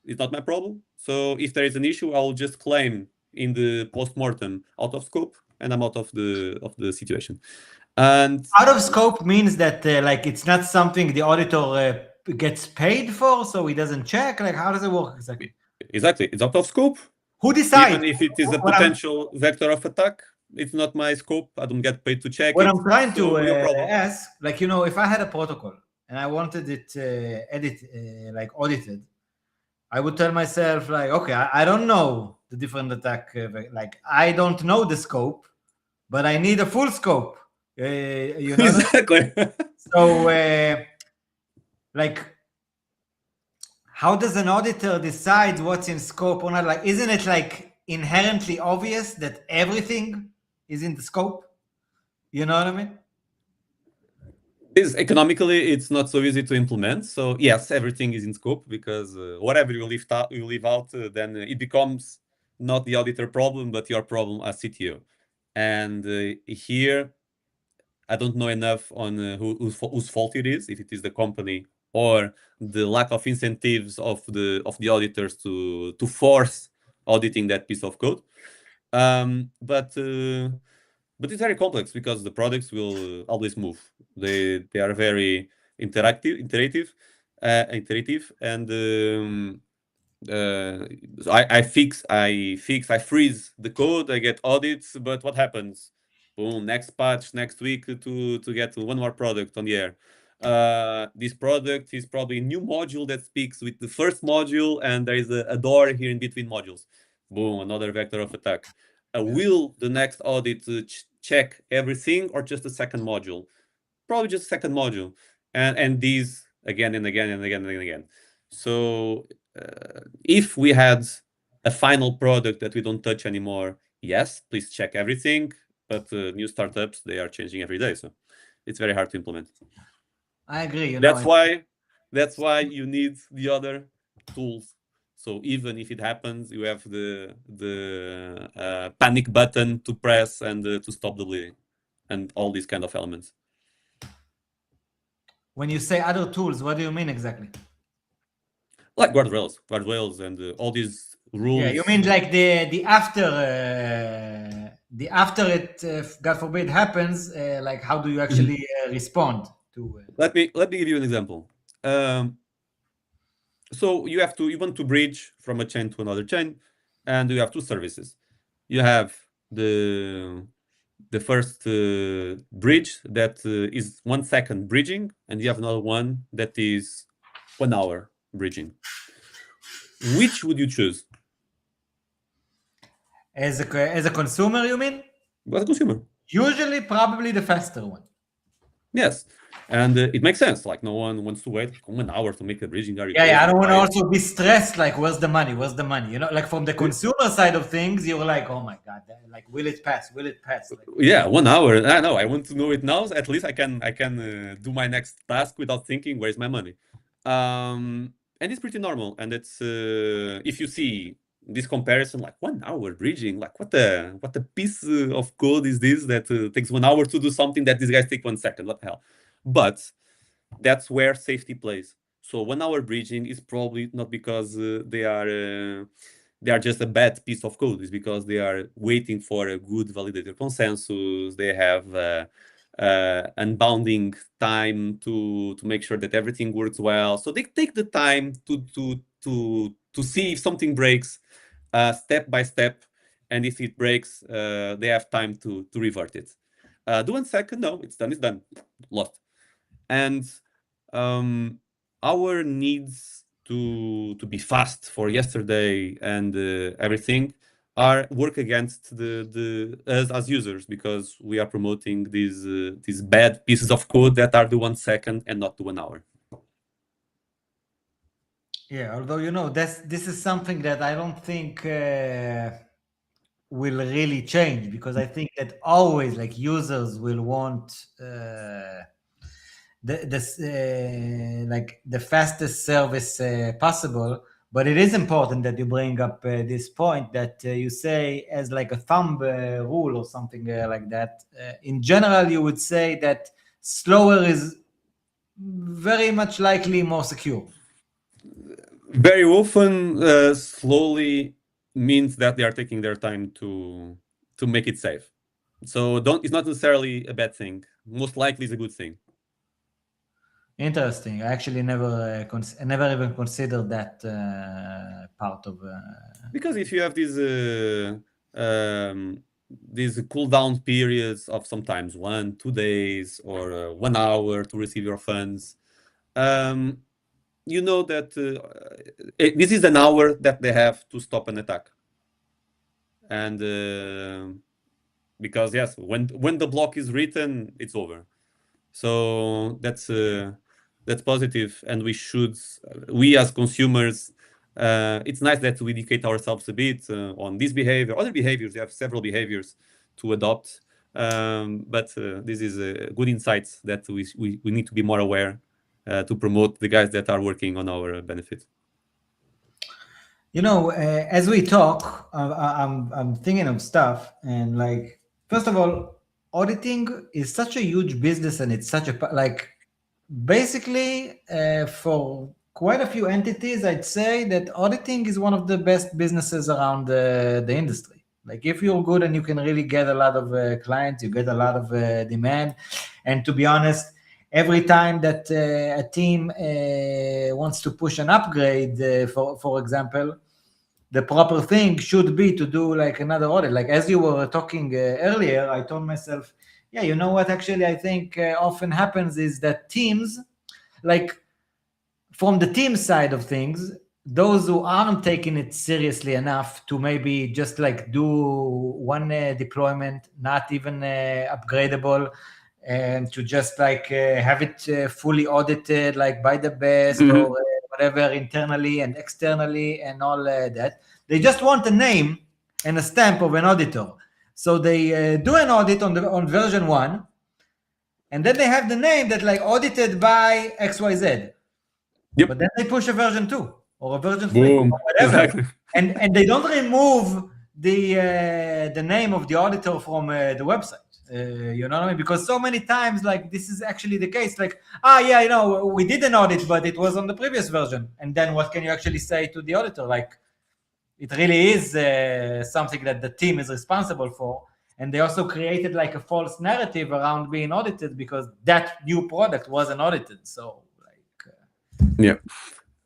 It's not my problem. So if there is an issue, I'll just claim in the post-mortem out of scope, and I'm out of the situation." And Out of scope means that like it's not something the auditor gets paid for, so he doesn't check. Like, how does it work exactly? Exactly, it's out of scope. Who decides? Even if it is a potential vector of attack, it's not my scope. I don't get paid to check What it. I'm trying So to no problem. ask, like, you know, if I had a protocol and I wanted it like audited, I would tell myself, like, okay, I don't know the different attack, like, I don't know the scope, but I need a full scope. You know, Exactly. so like, how does an auditor decide what's in scope or not? Like, isn't it like inherently obvious that everything is in the scope? You know what I mean? Economically, it's not so easy to implement. So yes, everything is in scope, because whatever you leave out, then it becomes not the auditor problem, but your problem as CTO. And here, I don't know enough on whose fault it is, if it is the company or the lack of incentives of the auditors to force auditing that piece of code. But it's very complex because the products will always move. They are very iterative, and I freeze the code, I get audits, but what happens? Boom, next patch next week to get one more product on the air. This product is probably a new module that speaks with the first module, and there is a door here in between modules. Boom, another vector of attack. Will the next audit check everything, or just the second module? Probably just second module, and these again and again and again and again. So if we had a final product that we don't touch anymore, yes, please check everything. But new startups, they are changing every day, so it's very hard to implement. I agree. That's why you need the other tools. So even if it happens, you have the panic button to press and to stop the bleeding, and all these kind of elements. When you say other tools, what do you mean exactly? Like guardrails, and all these rules. Yeah, you mean like the after the after it, God forbid, happens, like how do you actually respond to? Let me give you an example. So you want to bridge from a chain to another chain, and you have two services. You have the first bridge that is 1 second bridging, and you have another one that is 1 hour bridging. Which would you choose? As a consumer, you mean? As a consumer. Usually, probably the faster one. Yes, and it makes sense. Like no one wants to wait like 1 hour to make a bridging. Yeah, I don't want to also be stressed. Like, where's the money? Where's the money? You know, like from the consumer side of things, you're like, oh my god, like will it pass? Will it pass? Like, yeah, 1 hour. I know. I want to know it now. So at least I can do my next task without thinking where's my money. And it's pretty normal. And it's if you see this comparison, like 1 hour bridging, like what the piece of code is this that takes 1 hour to do something that these guys take 1 second? What the hell? But that's where safety plays. So 1 hour bridging is probably not because they are just a bad piece of code. It's because they are waiting for a good validator consensus. They have unbounding time to make sure that everything works well. So they take the time to see if something breaks step by step, and if it breaks, they have time to revert it. Do 1 second, no, it's done, lost. And our needs to be fast for yesterday and everything work against us as users, because we are promoting these bad pieces of code that are the 1 second and not the 1 hour. Yeah, although this is something that I don't think will really change, because I think that always like users will want the fastest service possible. But it is important that you bring up this point that you say as like a thumb rule or something like that. In general, you would say that slower is very much likely more secure. Very often, slowly means that they are taking their time to make it safe. So it's not necessarily a bad thing. Most likely, it's a good thing. Interesting. I actually never even considered that part of. Because if you have these cooldown periods of sometimes 1-2 days or 1 hour to receive your funds, you know that this is an hour that they have to stop an attack. And because yes, when the block is written, it's over. So that's positive, and we as consumers, it's nice that we educate ourselves a bit on this behavior, other behaviors. We have several behaviors to adopt, but this is good insights that we need to be more aware to promote the guys that are working on our benefit. As we talk, I'm thinking of stuff, and like, first of all, auditing is such a huge business, and it's such a basically for quite a few entities, I'd say that auditing is one of the best businesses around the industry. Like, if you're good and you can really get a lot of clients, you get a lot of demand. And to be honest, every time that a team wants to push an upgrade, for example, the proper thing should be to do like another audit. Like, as you were talking earlier, I told myself, yeah, you know what actually I think often happens is that teams, like from the team side of things, those who aren't taking it seriously enough to maybe just like do one deployment, not even upgradable, and to just like have it fully audited, like by the best or whatever, internally and externally and all that. They just want a name and a stamp of an auditor. So they do an audit on version 1, and then they have the name that like audited by XYZ. Yep. But then they push a version 2 or a version 3 or whatever. Exactly. and they don't remove the name of the auditor from the website. You know what I mean? Because so many times, like, this is actually the case. Like, we did an audit, but it was on the previous version. And then what can you actually say to the auditor? Like, it really is something that the team is responsible for. And they also created like a false narrative around being audited because that new product wasn't audited. So like, yeah,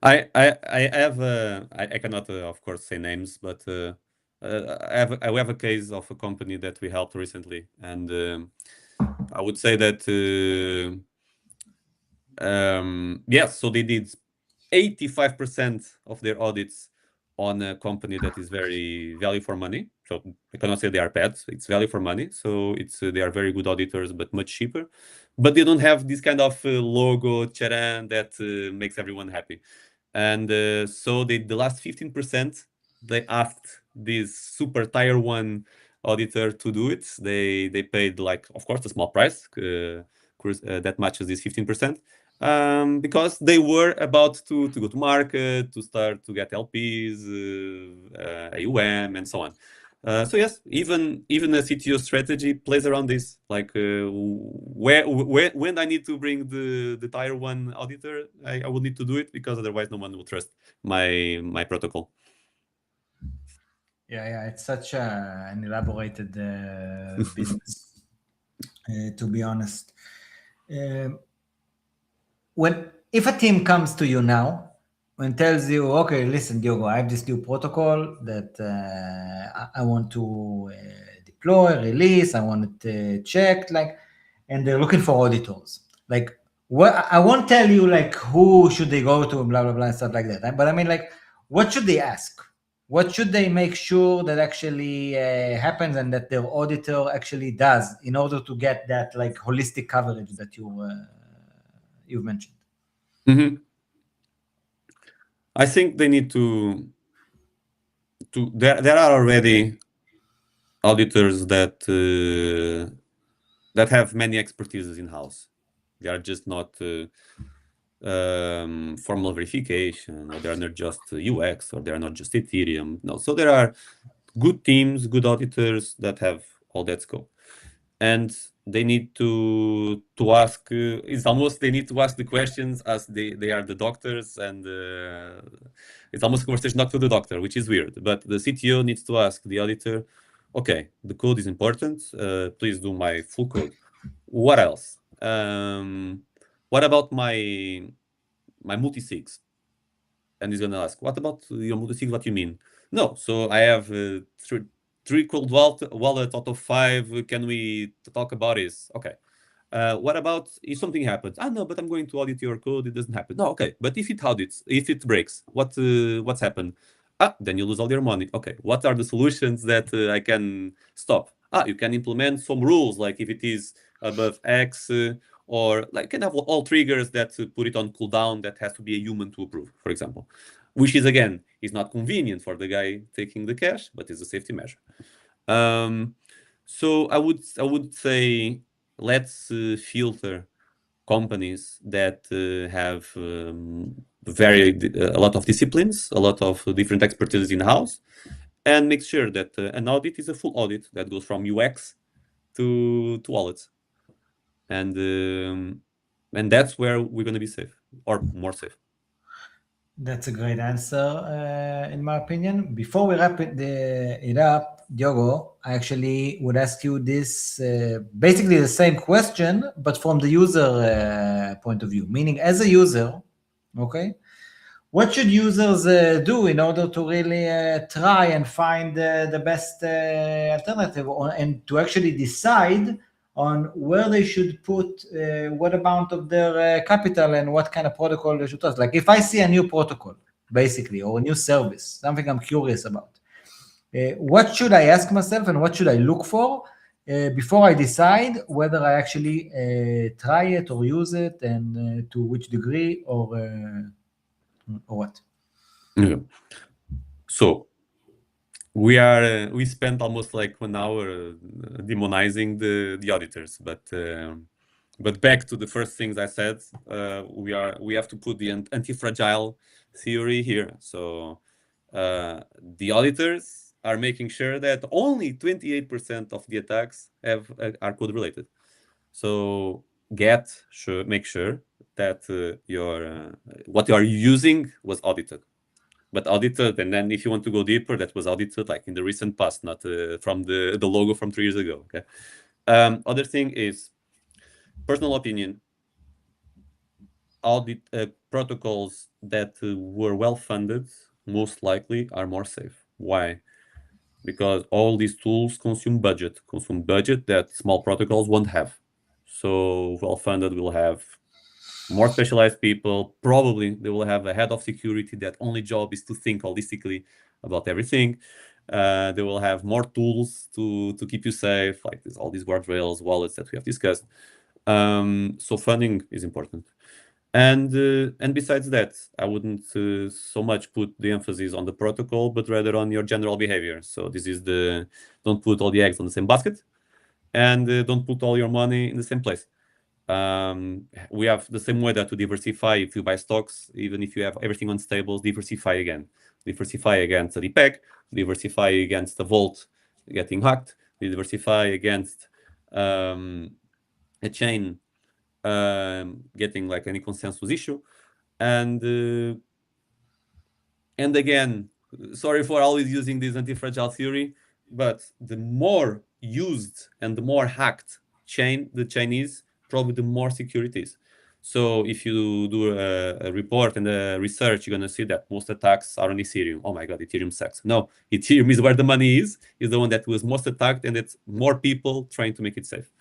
I have I cannot of course say names, but I have a case of a company that we helped recently, and I would say that yes, so they did 85% of their audits on a company that is very value for money. So I cannot say they are bad. It's value for money. So it's they are very good auditors, but much cheaper. But they don't have this kind of logo charan that makes everyone happy. And so the last 15%, they asked this super tier one auditor to do it. They paid like, of course, a small price that matches this 15%. Because they were about to go to market, to start to get LPs, AUM, and so on. So yes, even a CTO strategy plays around this. Like when I need to bring the tier one auditor, I will need to do it because otherwise no one will trust my protocol. yeah, it's such an elaborated business, to be honest. If a team comes to you now and tells you, okay, listen, Diogo, I have this new protocol that I want to deploy, release, I want it checked, like, and they're looking for auditors. Like, what I won't tell you like who should they go to, blah blah blah, and stuff like that. But I mean, like, what should they ask? What should they make sure that actually happens and that their auditor actually does in order to get that like holistic coverage that you've mentioned? Mm-hmm. I think they need to there are already auditors that have many expertises in house. They are just not formal verification, or they are not just UX, or they are not just Ethereum. No, so there are good teams, good auditors that have all that scope, and they need to ask. It's almost they need to ask the questions as they are the doctors, and it's almost a conversation not to the doctor, which is weird. But the CTO needs to ask the auditor, okay, the code is important. Please do my full code. What else? What about my multi-sigs? And he's gonna ask, what about your multi-sig? What you mean? No, so I have three cold wallet out of 5. Can we talk about this? Okay. What about if something happens? No, but I'm going to audit your code. It doesn't happen. No, okay. But if it breaks, what's happened? Then you lose all your money. Okay. What are the solutions that I can stop? You can implement some rules, like if it is above X, or like can have all triggers that put it on cooldown that has to be a human to approve, for example, which is again is not convenient for the guy taking the cash, but is a safety measure. So I would say let's filter companies that have a lot of disciplines, a lot of different expertise in house, and make sure that an audit is a full audit that goes from UX to wallets, and that's where we're going to be safe, or more safe. That's a great answer, in my opinion. Before we wrap it up, Diogo, I actually would ask you this, basically the same question, but from the user point of view. Meaning, as a user, okay, what should users do in order to really try and find the best alternative, and to actually decide on where they should put what amount of their capital and what kind of protocol they should trust? Like if I see a new protocol, basically, or a new service, something I'm curious about, what should I ask myself and what should I look for before I decide whether I actually try it or use it, and to which degree, or what? Yeah. So we spent almost like 1 hour demonizing the auditors, but back to the first things I said, we have to put the anti-fragile theory here. So the auditors are making sure that only 28% of the attacks are code related. So make sure that what you are using was audited. but audited. And then if you want to go deeper, that was audited like in the recent past, not from the logo from 3 years ago. Okay. Other thing is personal opinion. Audit protocols that were well funded most likely are more safe. Why? Because all these tools consume budget that small protocols won't have. So well funded will have more specialized people. Probably they will have a head of security that only job is to think holistically about everything. They will have more tools to keep you safe, like all these guardrails, wallets that we have discussed. So funding is important. And besides that, I wouldn't so much put the emphasis on the protocol, but rather on your general behavior. So this is don't put all the eggs on the same basket, and don't put all your money in the same place. We have the same way that to diversify. If you buy stocks, even if you have everything on stables, diversify against a DPEG, diversify against a vault getting hacked, diversify against a chain getting like any consensus issue, and again, sorry for always using this anti-fragile theory, but the more used and the more hacked the chain is, probably the more secure it is. So if you do a report and a research, you're gonna see that most attacks are on Ethereum. Oh my god, Ethereum sucks. No, Ethereum is where the money is the one that was most attacked, and it's more people trying to make it safe.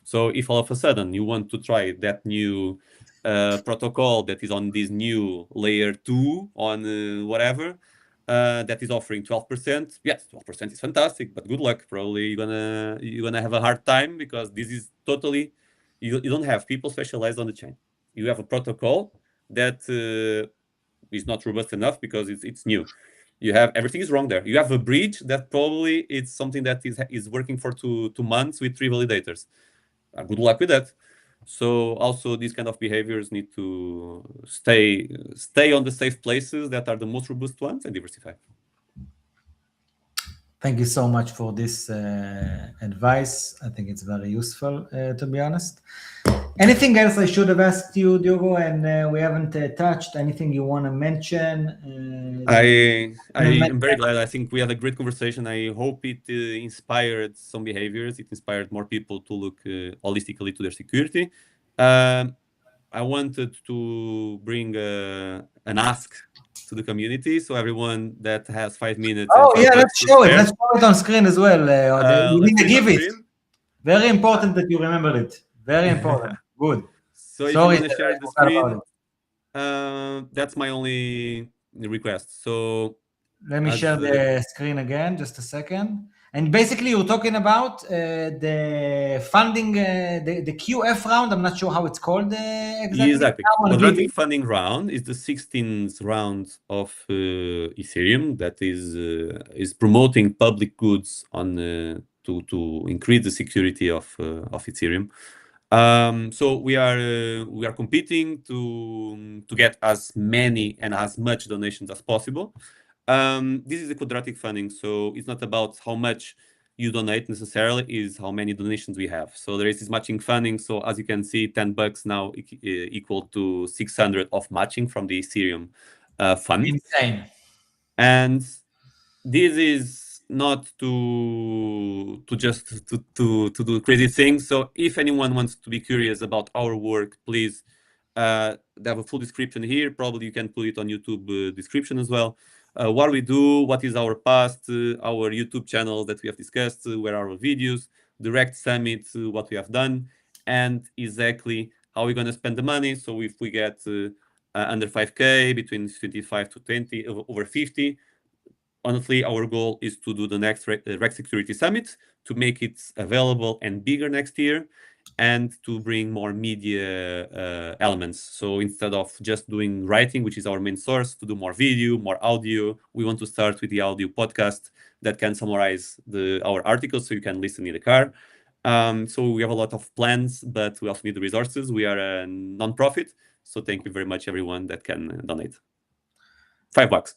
So if all of a sudden you want to try that new protocol that is on this new layer 2 on whatever, that is offering 12%, yes, 12% is fantastic, but good luck. Probably you're gonna have a hard time, because this is totally, you don't have people specialized on the chain. You have a protocol that is not robust enough because it's new. You have everything is wrong there. You have a bridge that probably it's something that is working for two months with 3 validators. Good luck with that. So also these kind of behaviors need to stay on the safe places that are the most robust ones and diversify. Thank you so much for this advice. I think it's very useful, to be honest. Anything else I should have asked you, Diogo, and we haven't touched? Anything you want to mention? I am very glad. I think we had a great conversation. I hope it inspired some behaviors. It inspired more people to look holistically to their security. I wanted to bring an ask to the community, so everyone that has 5 minutes. Oh yeah, let's show it. Let's show it on screen as well. You need to give it. Very important that you remember it. Very important. Good. So if you want to share the screen, that's my only request. So let me share the screen again, just a second. And basically, you're talking about the funding, the QF round. I'm not sure how it's called exactly. Exactly. Quadratic funding round is the 16th round of Ethereum that is promoting public goods on to increase the security of Ethereum. So we are competing to get as many and as much donations as possible. This is a quadratic funding, so it's not about how much you donate necessarily, is how many donations we have. So there is this matching funding. So as you can see, $10 now equal to 600 of matching from the Ethereum fund. Insane. And this is not to just to do crazy things. So if anyone wants to be curious about our work, please, they have a full description here. Probably you can put it on YouTube description as well. What we do, what is our past, our YouTube channel that we have discussed, where are our videos, the Rekt Summit, what we have done, and exactly how we're going to spend the money. So if we get under 5K, between 25 to 20, over 50, honestly, our goal is to do the next Rekt Security Summit, to make it available and bigger next year, and to bring more media elements. So instead of just doing writing, which is our main source, to do more video, more audio. We want to start with the audio podcast that can summarize our articles so you can listen in the car. So we have a lot of plans, but we also need the resources. We are a non-profit, so thank you very much, everyone that can donate. $5.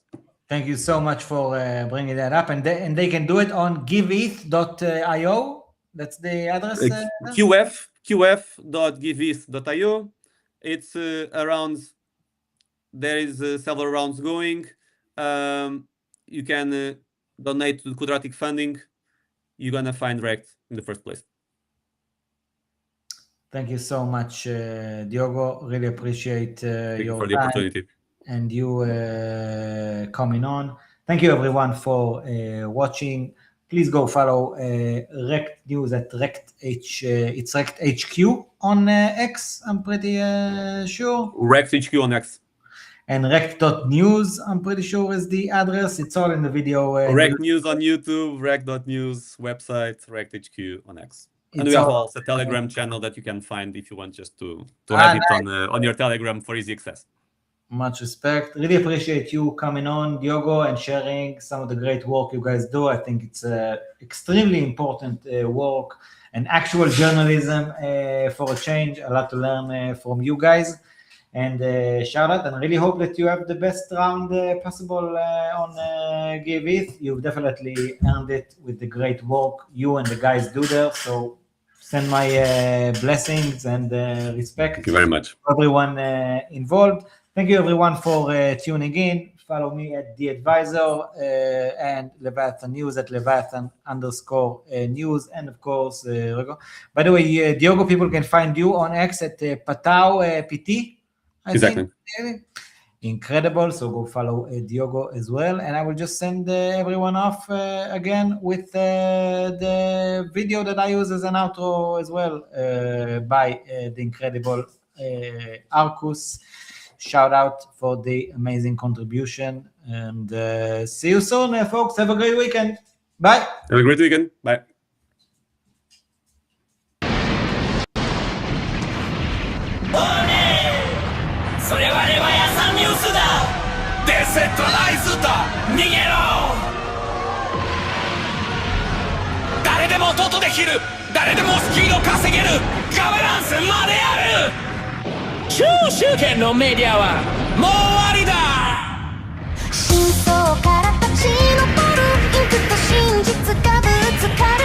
Thank you so much for bringing that up, and they can do it on giveeth.io. That's the address. qf.giveeth.io. It's around. There is several rounds going. you can donate to the quadratic funding. You're gonna find Rekt in the first place. Thank you so much, Diogo. Really appreciate Thank you your for the time opportunity. and you coming on. Thank you everyone for watching. Please go follow Rekt News at Rekt it's Rekt HQ on X, I'm pretty sure. Rekt HQ on X. And Rekt.news, I'm pretty sure is the address. It's all in the video. Rekt News on YouTube, Rekt.news, website, Rekt HQ on X. And It's we have all- also a Telegram channel that you can find if you want just to have it on your Telegram for easy access. Much respect. Really appreciate you coming on, Diogo, and sharing some of the great work you guys do. I think it's extremely important work and actual journalism for a change. A lot to learn from you guys. And shout out, and I really hope that you have the best round possible on Give It. You've definitely earned it with the great work you and the guys do there. So send my blessings and respect. Thank you very much. To everyone involved. Thank you everyone for tuning in. Follow me at DAdvisoor and Leviathan News at Leviathan_news. And of course, by the way, Diogo, people can find you on X at Patau PT. Exactly. Incredible. So go follow Diogo as well. And I will just send everyone off again with the video that I use as an outro as well by the incredible Arcus. Shout out for the amazing contribution. And see you soon, folks. Have a great weekend. Bye. Have a great weekend. Bye. それはレバヤさんニュースだデセットライズと逃げろ誰でもトトできる誰でもスキルを稼げるガバナンスまである中集権のメディアはもう終わりだ真相から立ち上るインクと真実がぶつかる